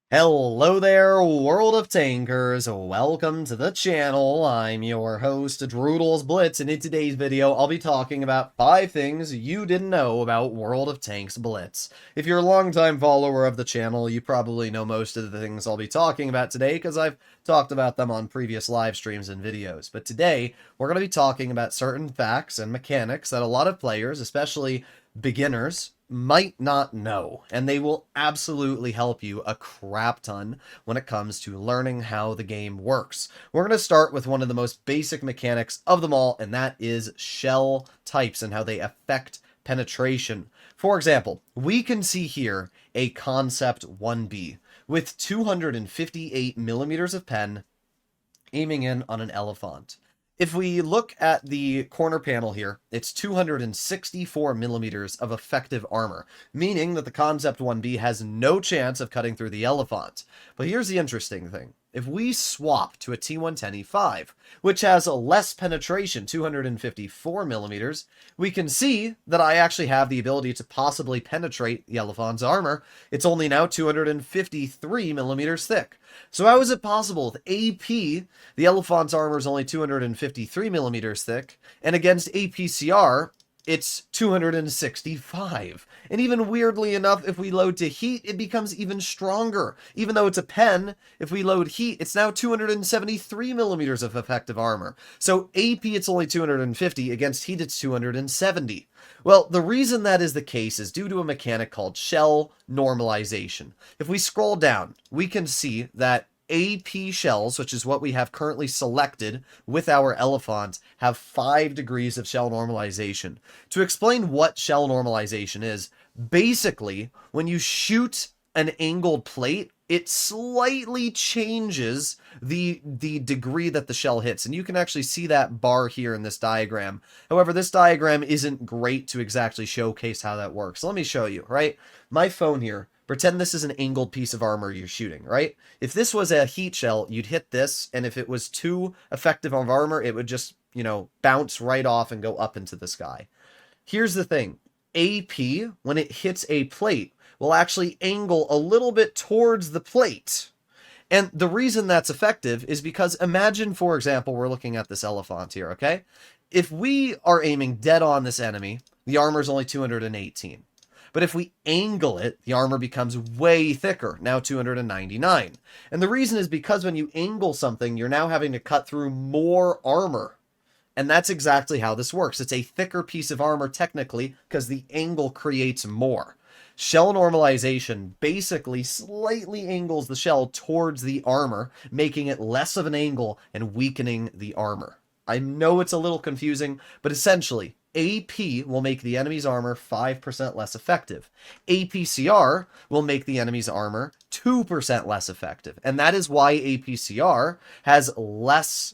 Hello there, World of Tankers. Welcome to the channel. I'm your host, Droodles Blitz, and in today's video, I'll be talking about 5 things you didn't know about World of Tanks Blitz. If you're a longtime follower of the channel, you probably know most of the things I'll be talking about today, because I've talked about them on previous live streams and videos. But today, we're going to be talking about certain facts and mechanics that a lot of players, especially beginners, might not know, and they will absolutely help you a crap ton when it comes to learning how the game works. We're going to start with one of the most basic mechanics of them all, and that is shell types and how they affect penetration. For example, we can see here a concept 1B with 258 millimeters of pen aiming in on an elephant. If we look at the corner panel here, it's 264 millimeters of effective armor, meaning that the Concept 1B has no chance of cutting through the elephant. But here's the interesting thing. If we swap to a T110E5, which has a less penetration, 254 millimeters, we can see that I actually have the ability to possibly penetrate the elephant's armor. It's only now 253 millimeters thick. So how is it possible with AP, the elephant's armor is only 253 millimeters thick, and against APCR, it's 265. And even weirdly enough, if we load to heat, it becomes even stronger. Even though it's a pen, if we load heat, it's now 273 millimeters of effective armor. So AP, it's only 250. Against heat, it's 270. Well, the reason that is the case is due to a mechanic called shell normalization. If we scroll down, we can see that AP shells, which is what we have currently selected with our elephant, have 5 degrees of shell normalization. To explain what shell normalization is, basically, when you shoot an angled plate, it slightly changes the degree that the shell hits. And you can actually see that bar here in this diagram. However, this diagram isn't great to exactly showcase how that works. So let me show you, right? My phone here. Pretend this is an angled piece of armor you're shooting, right? If this was a heat shell, you'd hit this, and if it was too effective of armor, it would just, bounce right off and go up into the sky. Here's the thing. AP, when it hits a plate, will actually angle a little bit towards the plate. And the reason that's effective is because imagine, for example, we're looking at this elephant here, okay? If we are aiming dead on this enemy, the armor is only 218. But if we angle it, the armor becomes way thicker, now 299. And the reason is because when you angle something, you're now having to cut through more armor. And that's exactly how this works. It's a thicker piece of armor technically because the angle creates more. Shell normalization basically slightly angles the shell towards the armor, making it less of an angle and weakening the armor. I know it's a little confusing, but essentially, AP will make the enemy's armor 5% less effective. APCR will make the enemy's armor 2% less effective. And that is why APCR has less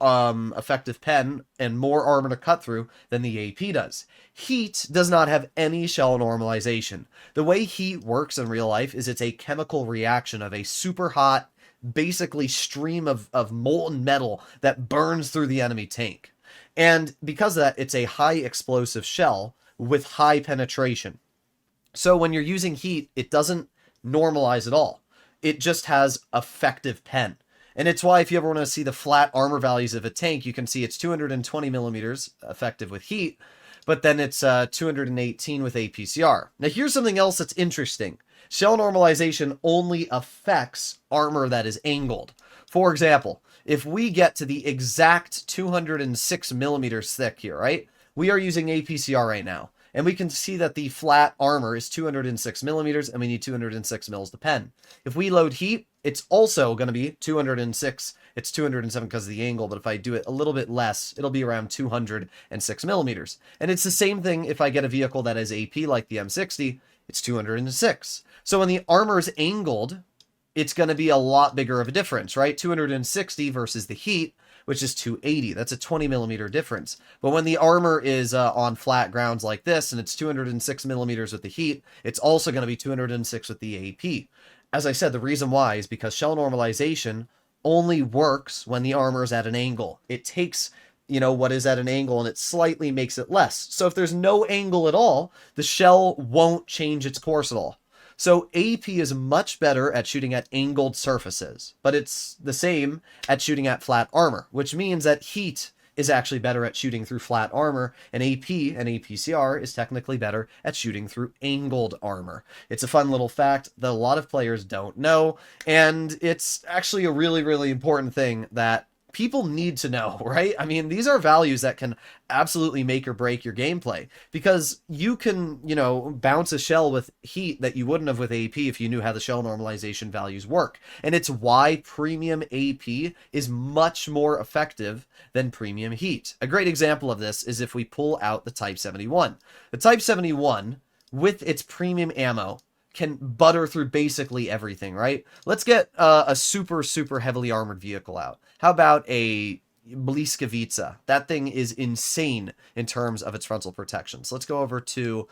effective pen and more armor to cut through than the AP does. Heat does not have any shell normalization. The way heat works in real life is it's a chemical reaction of a super hot, basically stream of molten metal that burns through the enemy tank. And because of that, it's a high explosive shell with high penetration. So when you're using heat, it doesn't normalize at all. It just has effective pen. And it's why if you ever want to see the flat armor values of a tank, you can see it's 220 millimeters effective with heat, but then it's 218 with APCR. Now here's something else that's interesting. Shell normalization only affects armor that is angled. For example, if we get to the exact 206 millimeters thick here, right? We are using APCR right now. And we can see that the flat armor is 206 millimeters, and we need 206 mils to pen. If we load heat, it's also going to be 206. It's 207 because of the angle, but if I do it a little bit less, it'll be around 206 millimeters. And it's the same thing if I get a vehicle that is AP like the M60, it's 206. So when the armor is angled, it's going to be a lot bigger of a difference, right? 260 versus the heat, which is 280. That's a 20 millimeter difference. But when the armor is on flat grounds like this, and it's 206 millimeters with the heat, it's also going to be 206 with the AP. As I said, the reason why is because shell normalization only works when the armor is at an angle. It takes, what is at an angle and it slightly makes it less. So if there's no angle at all, the shell won't change its course at all. So AP is much better at shooting at angled surfaces, but it's the same at shooting at flat armor, which means that heat is actually better at shooting through flat armor, and AP and APCR is technically better at shooting through angled armor. It's a fun little fact that a lot of players don't know, and it's actually a really, really important thing that people need to know, right? I mean, these are values that can absolutely make or break your gameplay, because you can, you know, bounce a shell with heat that you wouldn't have with AP if you knew how the shell normalization values work. And it's why premium AP is much more effective than premium heat. A great example of this is if we pull out the Type 71. The Type 71, with its premium ammo, can butter through basically everything, right? Let's get a super, super heavily armored vehicle out. How about a Bliskovica? That thing is insane in terms of its frontal protection. So let's go over to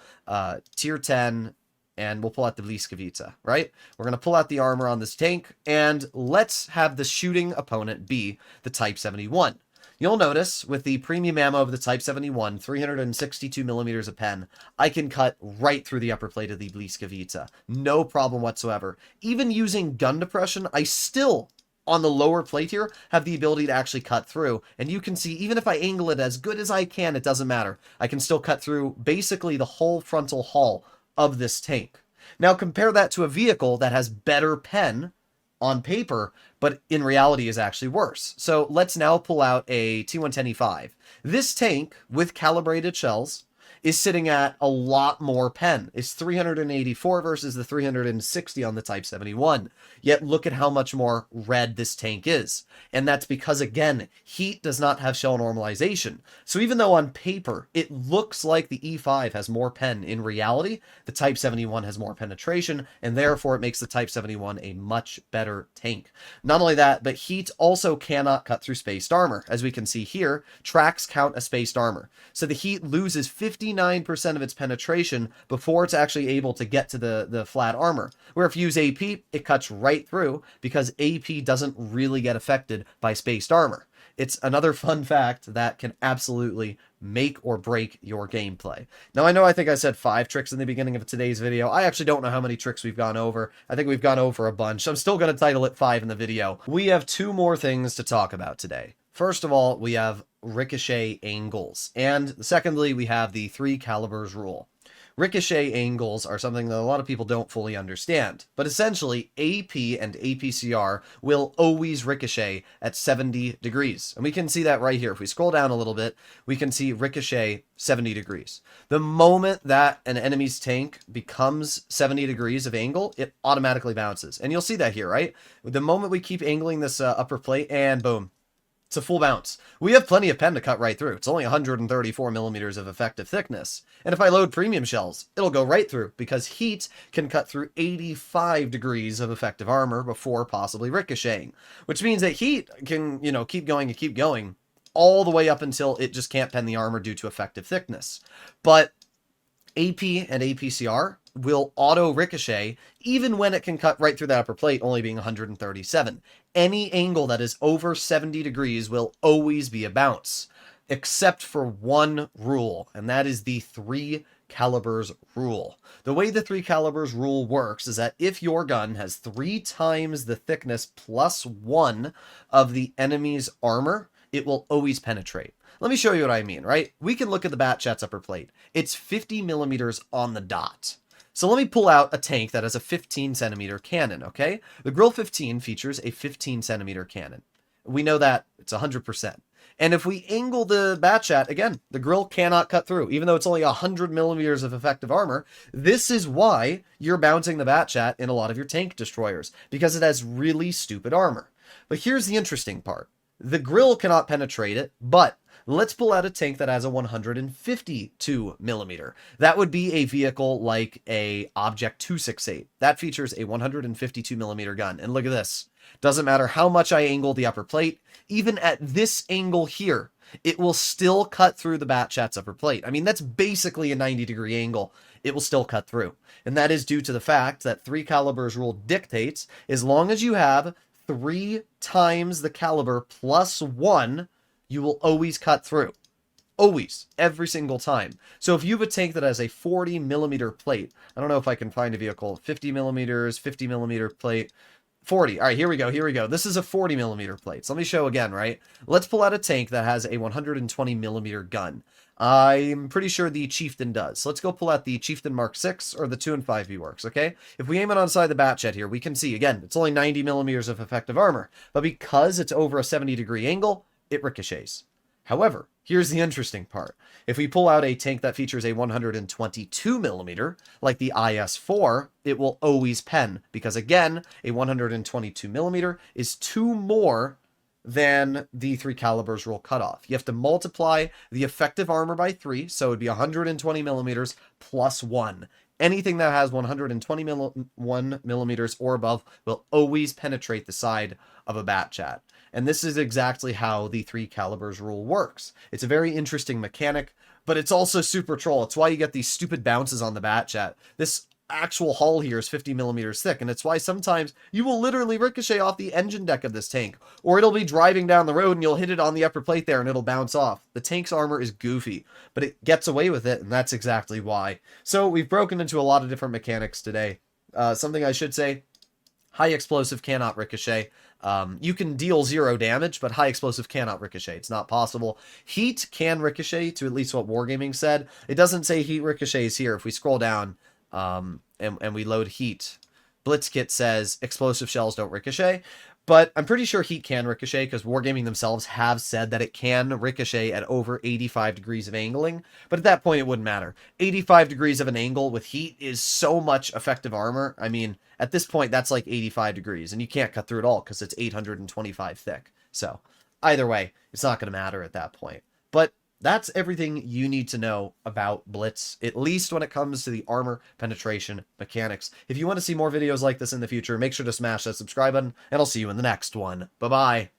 tier 10, and we'll pull out the Bliskovica, right? We're going to pull out the armor on this tank, and let's have the shooting opponent be the Type 71. You'll notice with the premium ammo of the Type 71, 362 millimeters of pen, I can cut right through the upper plate of the Bliskovica. No problem whatsoever. Even using gun depression, I still, on the lower plate here, have the ability to actually cut through. And you can see, even if I angle it as good as I can, it doesn't matter. I can still cut through basically the whole frontal hull of this tank. Now compare that to a vehicle that has better pen on paper, but in reality is actually worse. So let's now pull out a T110E5. This tank, with calibrated shells, is sitting at a lot more pen. It's 384 versus the 360 on the Type 71. Yet look at how much more red this tank is. And that's because, again, heat does not have shell normalization. So even though on paper it looks like the E5 has more pen, in reality, the Type 71 has more penetration, and therefore it makes the Type 71 a much better tank. Not only that, but heat also cannot cut through spaced armor. As we can see here, tracks count as spaced armor. So the heat loses 59% of its penetration before it's actually able to get to the flat armor. Where if you use AP, it cuts right through because AP doesn't really get affected by spaced armor. It's another fun fact that can absolutely make or break your gameplay. Now, I think I said 5 tricks in the beginning of today's video. I actually don't know how many tricks we've gone over. I think we've gone over a bunch. I'm still going to title it 5 in the video. We have 2 more things to talk about today. First of all, we have ricochet angles. And secondly, we have the 3 calibers rule. Ricochet angles are something that a lot of people don't fully understand, but essentially AP and APCR will always ricochet at 70 degrees. And we can see that right here. If we scroll down a little bit, we can see ricochet 70 degrees. The moment that an enemy's tank becomes 70 degrees of angle, it automatically bounces. And you'll see that here, right? The moment we keep angling this upper plate, and boom. It's a full bounce. We have plenty of pen to cut right through. It's only 134 millimeters of effective thickness. And if I load premium shells, it'll go right through because heat can cut through 85 degrees of effective armor before possibly ricocheting. Which means that heat can, you know, keep going and keep going all the way up until it just can't pen the armor due to effective thickness. But AP and APCR will auto ricochet even when it can cut right through that upper plate, only being 137. Any angle that is over 70 degrees will always be a bounce, except for one rule, and that is the 3 calibers rule. The way the 3 calibers rule works is that if your gun has 3 times the thickness plus 1 of the enemy's armor, it will always penetrate. Let me show you what I mean, right? We can look at the Batchat's upper plate. It's 50 millimeters on the dot. So let me pull out a tank that has a 15 centimeter cannon, okay? The Grill 15 features a 15 centimeter cannon. We know that it's 100%. And if we angle the Batchat, again, the Grill cannot cut through, even though it's only 100 millimeters of effective armor. This is why you're bouncing the Batchat in a lot of your tank destroyers, because it has really stupid armor. But here's the interesting part. The Grill cannot penetrate it, but let's pull out a tank that has a 152 millimeter. That would be a vehicle like a Object 268. That features a 152 millimeter gun. And look at this. Doesn't matter how much I angle the upper plate, even at this angle here, it will still cut through the Batchat's upper plate. I mean, that's basically a 90-degree angle. It will still cut through. And that is due to the fact that 3 calibers rule dictates, as long as you have 3 times the caliber plus 1, you will always cut through. Always, every single time. So if you have a tank that has a 40 millimeter plate, I don't know if I can find a vehicle, 50 millimeters, 50 millimeter plate, 40. All right, here we go. Here we go. This is a 40 millimeter plate. So let me show again, right? Let's pull out a tank that has a 120 millimeter gun. I'm pretty sure the Chieftain does. So let's go pull out the Chieftain Mark 6 or the 2 and 5V works, okay? If we aim it on side the bat jet here, we can see, again, it's only 90 millimeters of effective armor. But because it's over a 70-degree angle, it ricochets. However, here's the interesting part. If we pull out a tank that features a 122 millimeter, like the IS-4, it will always pen, because again, a 122 millimeter is 2 more than the 3 calibers rule cutoff. You have to multiply the effective armor by 3, so it would be 120 millimeters plus 1. Anything that has 121 millimeters or above will always penetrate the side of a bat jet. And this is exactly how the 3 calibers rule works. It's a very interesting mechanic, but it's also super troll. It's why you get these stupid bounces on the bat jet. This actual hull here is 50 millimeters thick, and it's why sometimes you will literally ricochet off the engine deck of this tank, or it'll be driving down the road and you'll hit it on the upper plate there and it'll bounce off. The tank's armor is goofy, but it gets away with it, and that's exactly why. So we've broken into a lot of different mechanics today. Something I should say, high explosive cannot ricochet. You can deal 0 damage, but high explosive cannot ricochet. It's not possible. Heat can ricochet, to at least what Wargaming said. It doesn't say heat ricochets here. If we scroll down and we load heat, Blitzkit says explosive shells don't ricochet. But I'm pretty sure heat can ricochet, because Wargaming themselves have said that it can ricochet at over 85 degrees of angling. But at that point, it wouldn't matter. 85 degrees of an angle with heat is so much effective armor. I mean, at this point, that's like 85 degrees, and you can't cut through it all because it's 825 thick. So either way, it's not going to matter at that point. But that's everything you need to know about Blitz, at least when it comes to the armor penetration mechanics. If you want to see more videos like this in the future, make sure to smash that subscribe button, and I'll see you in the next one. Bye-bye.